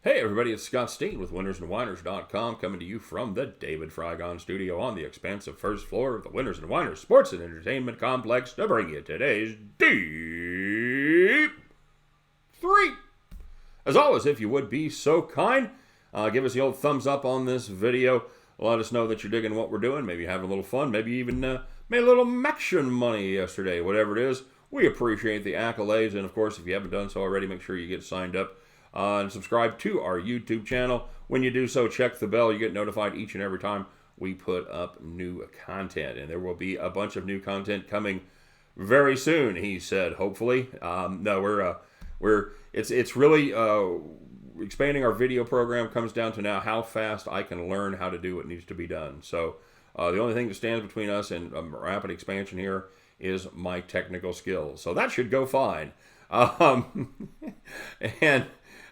Hey everybody, it's Scott Steen with winnersandwhiners.com coming to you from the David Frygon studio on the expansive first floor of the Winners and Winers Sports and Entertainment Complex to bring you today's Deep 3. As always, if you would be so kind, give us the old thumbs up on this video. Let us know that you're digging what we're doing. Maybe having a little fun. Maybe even made a little MACtion money yesterday. Whatever it is, we appreciate the accolades. And of course, if you haven't done so already, make sure you get signed up and subscribe to our YouTube channel. When you do so, check the bell. You get notified each and every time we put up new content. And there will be a bunch of new content coming very soon, he said, hopefully. No, it's really expanding our video program comes down to now how fast I can learn how to do what needs to be done. So the only thing that stands between us and rapid expansion here is my technical skills. So that should go fine. And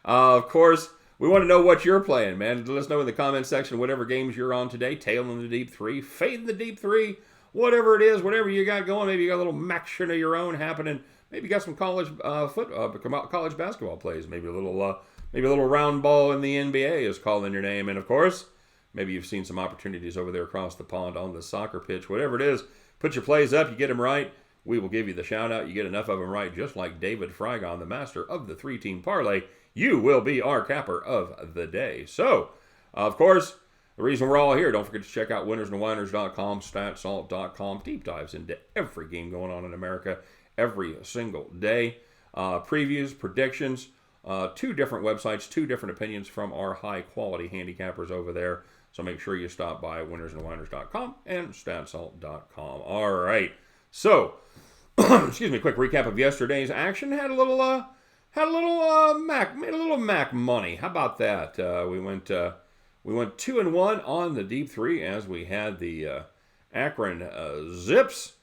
of course, we want to know what you're playing, man. Let us know in the comment section whatever games you're on today. Tailing the Deep 3, fading the Deep 3, whatever it is, whatever you got going. Maybe you got a little MACtion of your own happening. Maybe you got some college college basketball plays. Maybe a little round ball in the NBA is calling your name. And of course, maybe you've seen some opportunities over there across the pond on the soccer pitch. Whatever it is, put your plays up. You get them right, we will give you the shout out. You get enough of them right, just like David Frygon, the master of the 3-team parlay. You will be our capper of the day. So, of course, the reason we're all here, don't forget to check out winnersandwhiners.com, statsalt.com. Deep dives into every game going on in America every single day. Previews, predictions, 2 different websites, 2 different opinions from our high-quality handicappers over there. So make sure you stop by winnersandwhiners.com and statsalt.com. All right. So, excuse me, quick recap of yesterday's action. Made a little Mac money. How about that? We went 2-1 on the Deep 3 as we had the Akron Zips.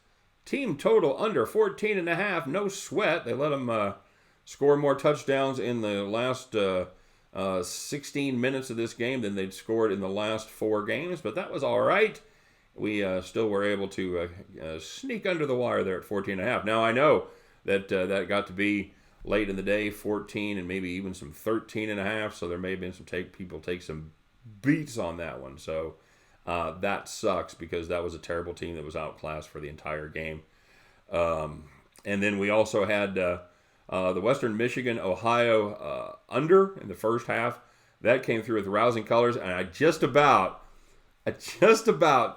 Team total under 14.5. No sweat. They let them score more touchdowns in the last 16 minutes of this game than they'd scored in the last 4 games, but that was all right. We still were able to sneak under the wire there at 14.5. Now, I know that that got to be late in the day, 14 and maybe even some 13.5, so there may have been some people take some beats on that one. So that sucks because that was a terrible team that was outclassed for the entire game. And then we also had the Western Michigan, Ohio under in the first half. That came through with rousing colors, and I just about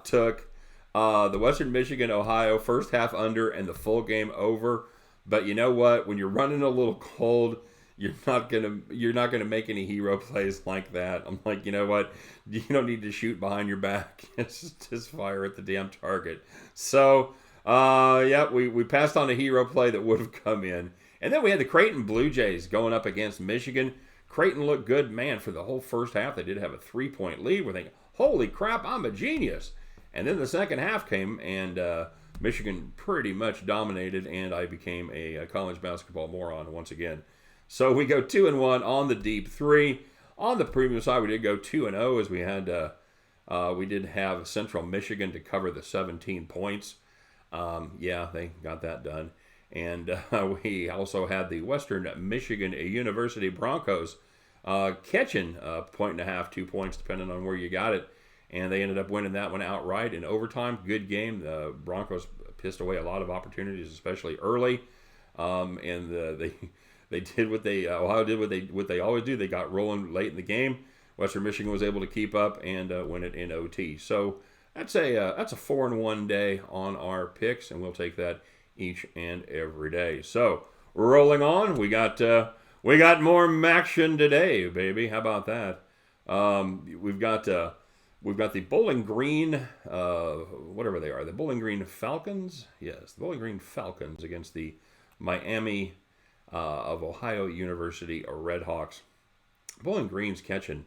took the Western Michigan, Ohio first half under and the full game over. But you know what? When you're running a little cold, you're not gonna make any hero plays like that. I'm like, you know what? You don't need to shoot behind your back. Just fire at the damn target. So, yeah, we passed on a hero play that would have come in. And then we had the Creighton Blue Jays going up against Michigan. Creighton looked good, man, for the whole first half. They did have a 3-point lead. We're thinking, holy crap, I'm a genius. And then the second half came, and Michigan pretty much dominated, and I became a college basketball moron once again. So we go 2-1 on the Deep 3. On the premium side, we did go 2-0 as we did have Central Michigan to cover the 17 points. Yeah, they got that done. And we also had the Western Michigan University Broncos catching a 1.5, 2 points, depending on where you got it. And they ended up winning that one outright in overtime. Good game. The Broncos pissed away a lot of opportunities, especially early. And they did Ohio did what they always do. They got rolling late in the game. Western Michigan was able to keep up and win it in OT. So that's a 4-1 day on our picks, and we'll take that each and every day. So rolling on, we got more MACtion today, baby. How about that? We've got the Bowling Green, whatever they are, the Bowling Green Falcons. Yes, the Bowling Green Falcons against the Miami of Ohio University Redhawks. Bowling Green's catching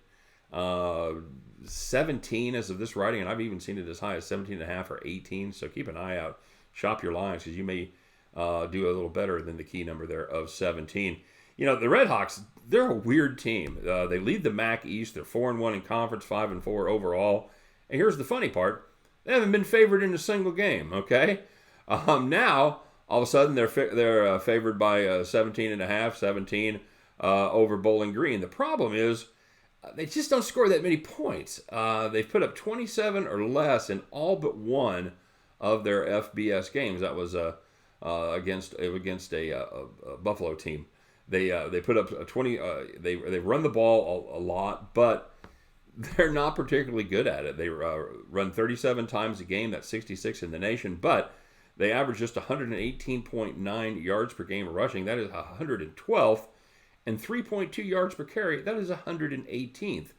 17 as of this writing, and I've even seen it as high as 17.5 or 18. So keep an eye out. Shop your lines because you may do a little better than the key number there of 17. You know, the Redhawks, they're a weird team. They lead the MAC East. They're 4-1 in conference, 5-4 overall. And here's the funny part. They haven't been favored in a single game, okay? Now, all of a sudden, they're favored by 17.5, 17. over Bowling Green. The problem is they just don't score that many points. They've put up 27 or less in all but one of their FBS games. That was against a Buffalo team. They put up 20. They run the ball a lot, but they're not particularly good at it. They run 37 times a game. That's 66 in the nation, but they average just 118.9 yards per game rushing. That is 112th. And 3.2 yards per carry, that is 118th.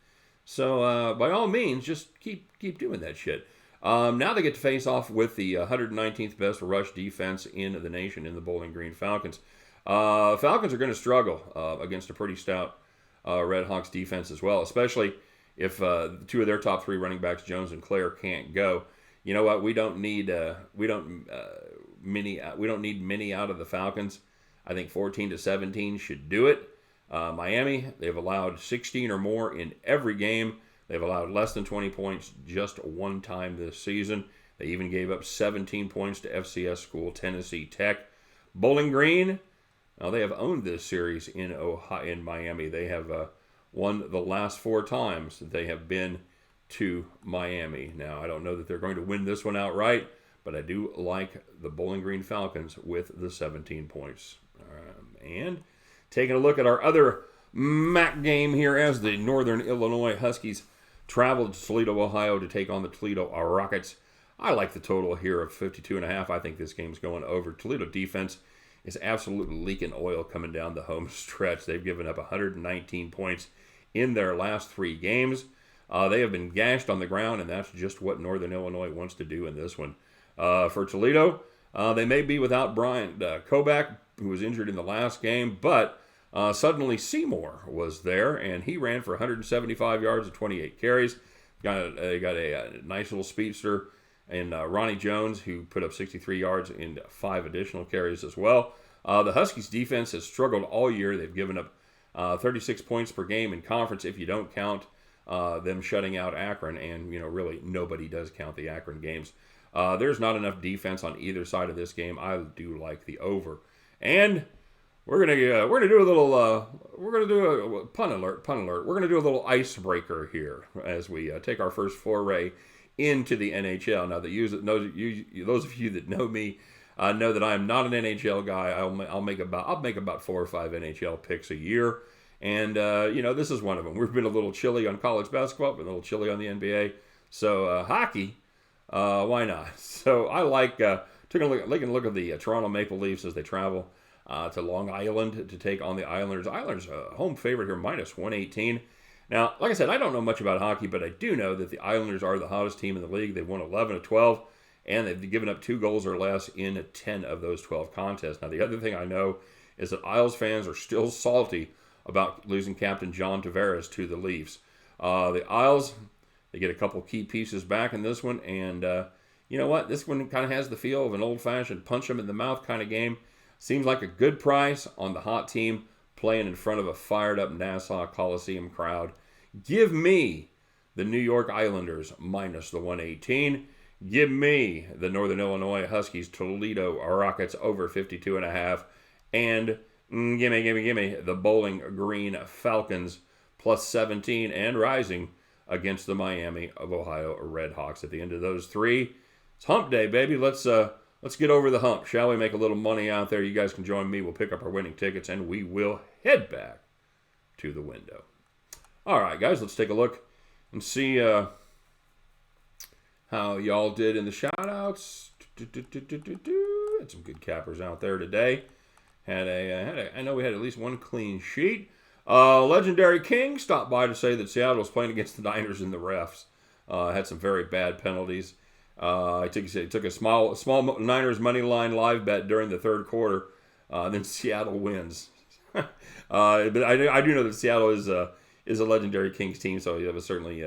So by all means, just keep doing that shit. Now they get to face off with the 119th best rush defense in the nation in the Bowling Green Falcons. Falcons are going to struggle against a pretty stout Red Hawks defense as well, especially if two of their top three running backs, Jones and Clare, can't go. You know what? We don't need many out of the Falcons. I think 14-17 should do it. Miami, they've allowed 16 or more in every game. They've allowed less than 20 points just one time this season. They even gave up 17 points to FCS school Tennessee Tech. Bowling Green, they have owned this series in Miami. They have won the last 4 times that they have been to Miami. Now, I don't know that they're going to win this one outright, but I do like the Bowling Green Falcons with the 17 points. And taking a look at our other MAC game here as the Northern Illinois Huskies travel to Toledo, Ohio to take on the Toledo Rockets. I like the total here of 52.5. I think this game's going over. Toledo defense is absolutely leaking oil coming down the home stretch. They've given up 119 points in their last 3 games. They have been gashed on the ground, and that's just what Northern Illinois wants to do in this one. For Toledo, they may be without Brian Koback, who was injured in the last game, but suddenly Seymour was there, and he ran for 175 yards and 28 carries. Got a nice little speedster, and Ronnie Jones, who put up 63 yards and 5 additional carries as well. The Huskies defense has struggled all year. They've given up 36 points per game in conference if you don't count them shutting out Akron, and really nobody does count the Akron games. There's not enough defense on either side of this game. I do like the over. And we're gonna do a little pun alert. We're gonna do a little icebreaker here as we take our first foray into the NHL. Now, those of you that know me know that I am not an NHL guy. I'll make about 4 or 5 NHL picks a year, and this is one of them. We've been a little chilly on college basketball, been a little chilly on the NBA. So hockey, why not? So I like taking a look at the Toronto Maple Leafs as they travel to Long Island to take on the Islanders. Islanders home favorite here, minus 118. Now, like I said, I don't know much about hockey, but I do know that the Islanders are the hottest team in the league. They've won 11 of 12, and they've given up 2 goals or less in 10 of those 12 contests. Now, the other thing I know is that Isles fans are still salty about losing Captain John Tavares to the Leafs. The Isles, they get a couple key pieces back in this one, and you know what? This one kind of has the feel of an old-fashioned punch-them-in-the-mouth kind of game. Seems like a good price on the hot team playing in front of a fired-up Nassau Coliseum crowd. Give me the New York Islanders minus the 118. Give me the Northern Illinois Huskies Toledo Rockets over 52.5. And give me the Bowling Green Falcons plus 17 and rising against the Miami of Ohio Redhawks. At the end of those 3, it's hump day, baby. Let's get over the hump, shall we? Make a little money out there. You guys can join me. We'll pick up our winning tickets, and we will head back to the window. All right, guys, let's take a look and see how y'all did in the shout-outs. Had some good cappers out there today. I know we had at least one clean sheet. Legendary King stopped by to say that Seattle was playing against the Niners and the refs. Had some very bad penalties. I took a small Niners money line live bet during the third quarter. Then Seattle wins. But I do know that Seattle is a legendary Kings team, so it was certainly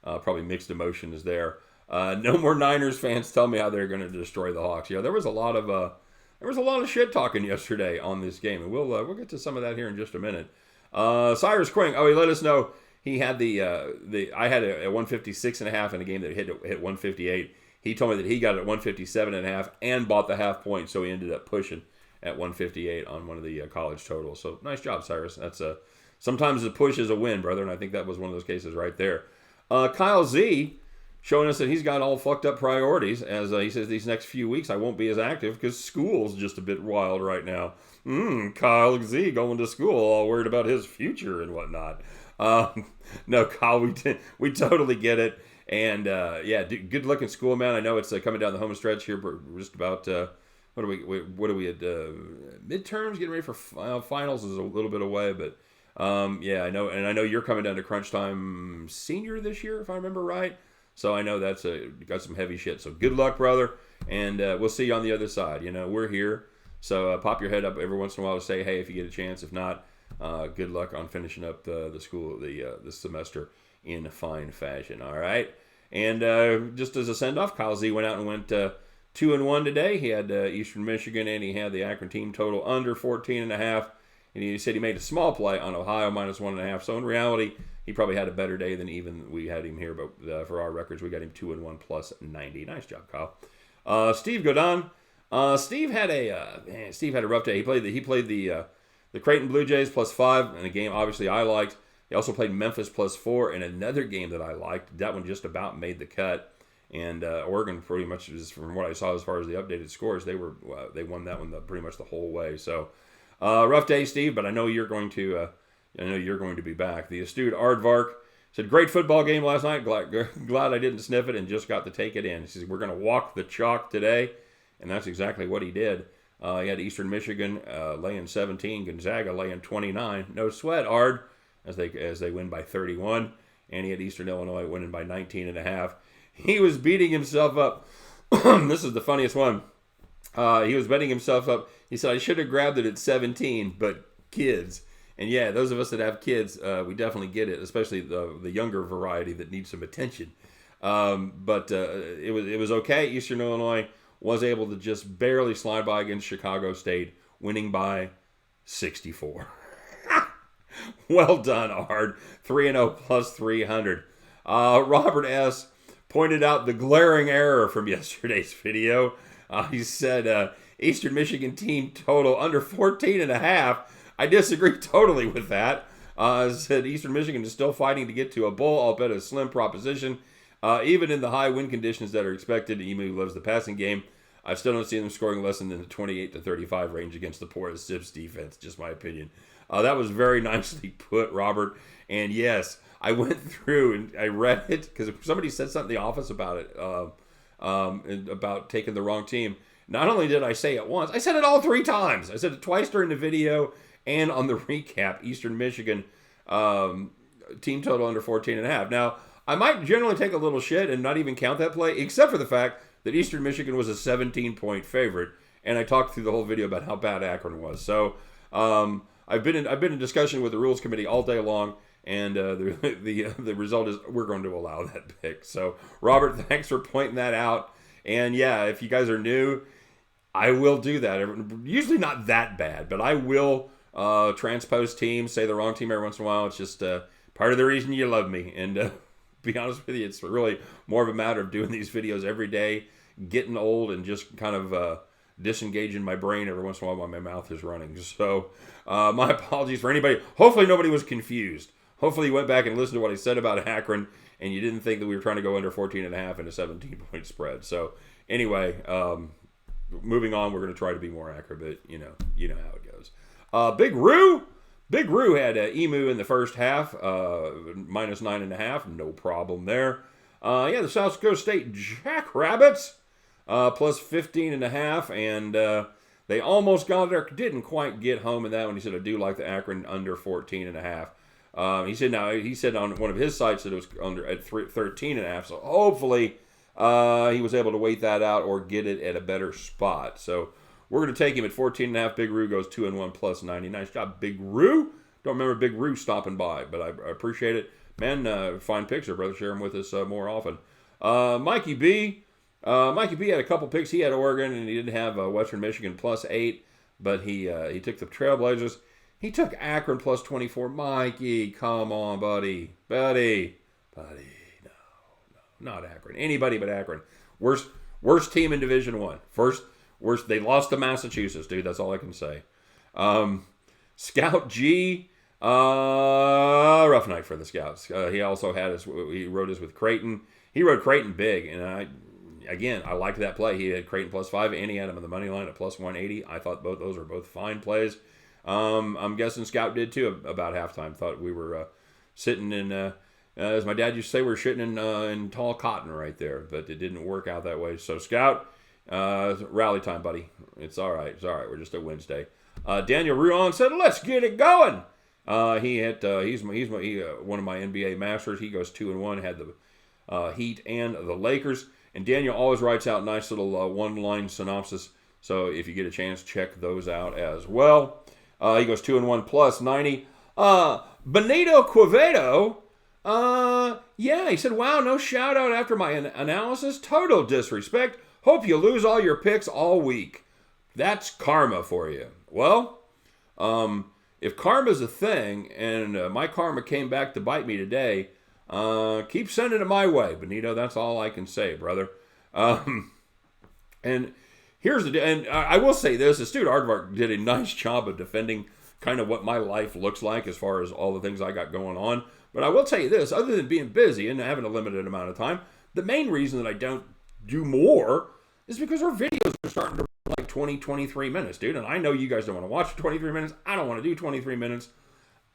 probably mixed emotions there. No more Niners fans tell me how they're going to destroy the Hawks. There was a lot of shit talking yesterday on this game, and we'll get to some of that here in just a minute. Cyrus Quing, he let us know he had I had a 156.5 in a game that hit 158. He told me that he got it at 157.5 and bought the half point, so he ended up pushing at 158 on one of the college totals. So nice job, Cyrus. That's sometimes a push is a win, brother, and I think that was one of those cases right there. Kyle Z showing us that he's got all fucked up priorities, as he says these next few weeks I won't be as active because school's just a bit wild right now. Kyle Z going to school, all worried about his future and whatnot. No, Kyle, we totally get it. And good luck in school, man. I know it's coming down the home stretch here, but we're just about what are we at midterms, getting ready for finals is a little bit away, but I know you're coming down to crunch time senior this year, if I remember right. So I know that's got some heavy shit. So good luck, brother, and we'll see you on the other side. We're here, so pop your head up every once in a while to say hey if you get a chance. If not, good luck on finishing up the school this semester in fine fashion. All right, and just as a send off, Kyle Z went out and went 2-1 today. He had Eastern Michigan and he had the Akron team total under 14.5. And he said he made a small play on Ohio minus 1.5. So in reality, he probably had a better day than even we had him here. But for our records, we got him 2-1 plus 90. Nice job, Kyle. Steve Godon. Steve had a rough day. He played the Creighton Blue Jays plus 5 in a game obviously I liked. He also played Memphis plus 4 in another game that I liked. That one just about made the cut. And Oregon pretty much, from what I saw as far as the updated scores, they won that one pretty much the whole way. So. Rough day, Steve, but I know you're going to be back. The astute Aardvark said, great football game last night. Glad I didn't sniff it and just got to take it in. He says, we're going to walk the chalk today, and that's exactly what he did. He had Eastern Michigan laying 17, Gonzaga laying 29. No sweat, Ard, as they win by 31, and he had Eastern Illinois winning by 19.5. He was beating himself up. This is the funniest one. He was betting himself up. He said, I should have grabbed it at 17, but kids. And yeah, those of us that have kids, we definitely get it, especially the younger variety that needs some attention. But it was okay. Eastern Illinois was able to just barely slide by against Chicago State, winning by 64. Well done, Ard. 3-0 plus 300. Robert S. pointed out the glaring error from yesterday's video. He said, Eastern Michigan team total under 14.5. I disagree totally with that. Said Eastern Michigan is still fighting to get to a bowl, albeit a slim proposition. Even in the high wind conditions that are expected, EMU loves the passing game. I still don't see them scoring less than the 28 to 35 range against the poorest Zips defense, just my opinion. That was very nicely put, Robert. And yes, I went through and I read it because somebody said something in the office about it, about taking the wrong team. Not only did I say it once, I said it all 3 times. I said it twice during the video and on the recap. Eastern Michigan team total under 14.5. Now, I might generally take a little shit and not even count that play, except for the fact that Eastern Michigan was a 17-point favorite, and I talked through the whole video about how bad Akron was. So I've been in discussion with the rules committee all day long, and the result is we're going to allow that pick. So Robert, thanks for pointing that out. And yeah, if you guys are new, I will do that. Usually not that bad, but I will transpose teams, say the wrong team every once in a while. It's just part of the reason you love me. And be honest with you, it's really more of a matter of doing these videos every day, getting old, and just kind of disengaging my brain every once in a while while my mouth is running. So my apologies for anybody. Hopefully nobody was confused. Hopefully you went back and listened to what I said about Akron, and you didn't think that we were trying to go under 14.5 in a 17-point spread. So anyway, moving on, we're going to try to be more accurate, but you know how it goes. Big Roo had EMU in the first half, minus 9.5, no problem there. The South Coast State Jackrabbits, plus 15.5, and they almost got there, didn't quite get home in that one. He said, I do like the Akron under 14.5. He said on one of his sites that it was under at 13.5. So hopefully he was able to wait that out or get it at a better spot. So we're going to take him at 14.5. Big Roo goes 2-1 plus 90. Nice job, Big Roo. Don't remember Big Roo stopping by, but I appreciate it. Man, fine picks, brother. Share them with us more often. Mikey B. Mikey B had a couple picks. He had Oregon, and he didn't have Western Michigan plus 8, but he took the Trailblazers. He took Akron plus 24. Mikey, come on, buddy. No, not Akron. Anybody but Akron. Worst team in Division I. They lost to Massachusetts, dude. That's all I can say. Scout G, rough night for the Scouts. He also he rode us with Creighton. He rode Creighton big, and I liked that play. He had Creighton +5, and he had him on the money line at +180. I thought those were both fine plays. I'm guessing Scout did too about halftime. Thought we were sitting in, as my dad used to say, we were sitting in tall cotton right there, but it didn't work out that way. So Scout, rally time, buddy. It's all right. We're just a Wednesday. Daniel Ruan said, "Let's get it going." He's one of my NBA masters. He goes 2-1. Had the Heat and the Lakers. And Daniel always writes out nice little one-line synopsis. So if you get a chance, check those out as well. He goes 2-1 +90. Benito Quevedo. He said, "Wow, no shout out after my analysis. Total disrespect. Hope you lose all your picks all week." That's karma for you. Well, if karma's a thing, and my karma came back to bite me today, keep sending it my way, Benito. That's all I can say, brother. And I will say this: Astute Aardvark did a nice job of defending kind of what my life looks like as far as all the things I got going on. But I will tell you this: other than being busy and having a limited amount of time, the main reason that I don't do more is because our videos are starting to run like 20, 23 minutes, dude. And I know you guys don't want to watch 23 minutes. I don't want to do 23 minutes.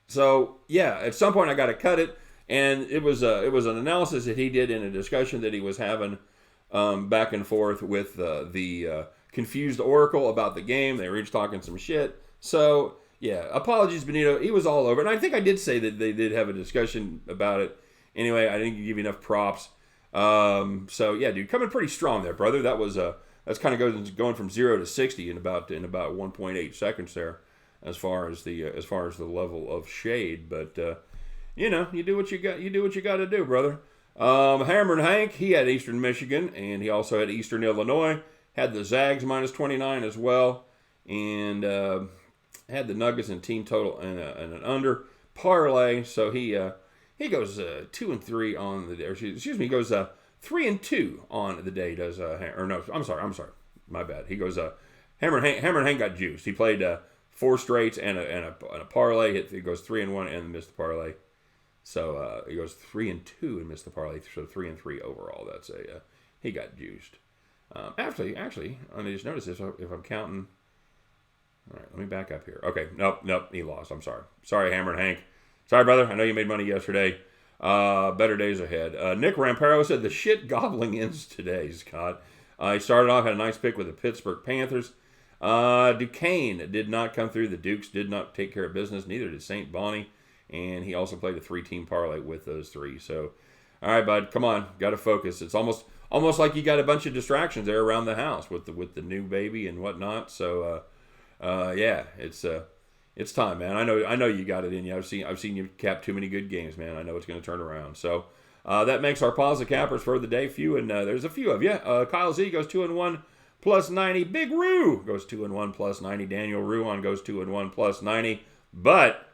So, yeah, at some point I got to cut it. And it was an analysis that he did in a discussion that he was having back and forth with the confused Oracle about the game. They were each talking some shit. So, yeah, apologies, Benito. He was all over it. And I think I did say that they did have a discussion about it. Anyway, I didn't give you enough props. So yeah, dude, coming pretty strong there, brother. That's kind of going from 0 to 60 in about 1.8 seconds there, as far as the level of shade. But you do what you got to do, brother. Hammer and Hank, he had Eastern Michigan, and he also had Eastern Illinois. Had the Zags -29 as well, and had the Nuggets in team total and an under parlay. So he goes 2-3 on the day. Excuse me, he goes 3-2 on the day. I'm sorry, my bad. He goes Hammer and Hank got juiced. He played 4 straights and a parlay. He goes 3-1 and missed the parlay. So he goes 3-2 and missed the parlay. So 3-3 overall. That's he got juiced. Actually, I just noticed this. If I'm counting, all right, let me back up here. Okay, nope, he lost. I'm sorry, Hammer and Hank. Sorry, brother. I know you made money yesterday. Better days ahead. Nick Ramparo said the shit gobbling ends today, Scott. He started off, had a nice pick with the Pittsburgh Panthers. Duquesne did not come through. The Dukes did not take care of business. Neither did St. Bonnie. And he also played a 3-team parlay with those 3. So, all right, bud, come on. Got to focus. It's almost like you got a bunch of distractions there around the house with the new baby and whatnot. So, yeah, it's time, man. I know you got it in you. I've seen you cap too many good games, man. I know it's going to turn around. So that makes our positive cappers for the day few, and there's a few of you. Kyle Z goes 2-1 +90. Big Roo goes 2-1 +90. Daniel Ruan goes 2-1 +90. But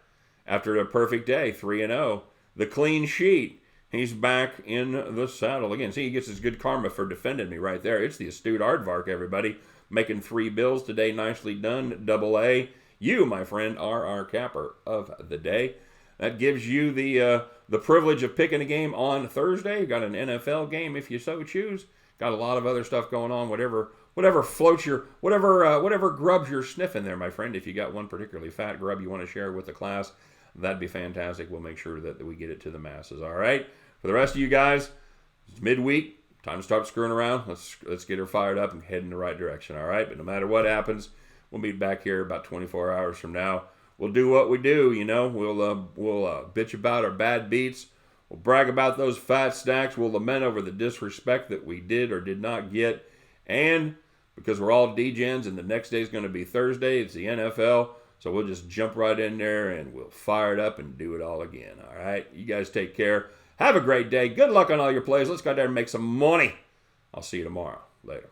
after a perfect day, 3-0, the clean sheet. He's back in the saddle again. See, he gets his good karma for defending me right there. It's the Astute Aardvark, everybody, making 3 bills today. Nicely done. AA. You, my friend, are our capper of the day. That gives you the privilege of picking a game on Thursday. Got an NFL game if you so choose. Got a lot of other stuff going on. Whatever floats whatever grubs you're sniffing there, my friend. If you got one particularly fat grub you want to share with the class, that'd be fantastic. We'll make sure that we get it to the masses. All right. For the rest of you guys, it's midweek. Time to start screwing around. Let's get her fired up and head in the right direction. All right. But no matter what happens, we'll be back here about 24 hours from now. We'll do what we do, We'll bitch about our bad beats. We'll brag about those fat stacks. We'll lament over the disrespect that we did or did not get. And because we're all degens and the next day is going to be Thursday, it's the NFL. So we'll just jump right in there and we'll fire it up and do it all again. All right. You guys take care. Have a great day. Good luck on all your plays. Let's go out there and make some money. I'll see you tomorrow. Later.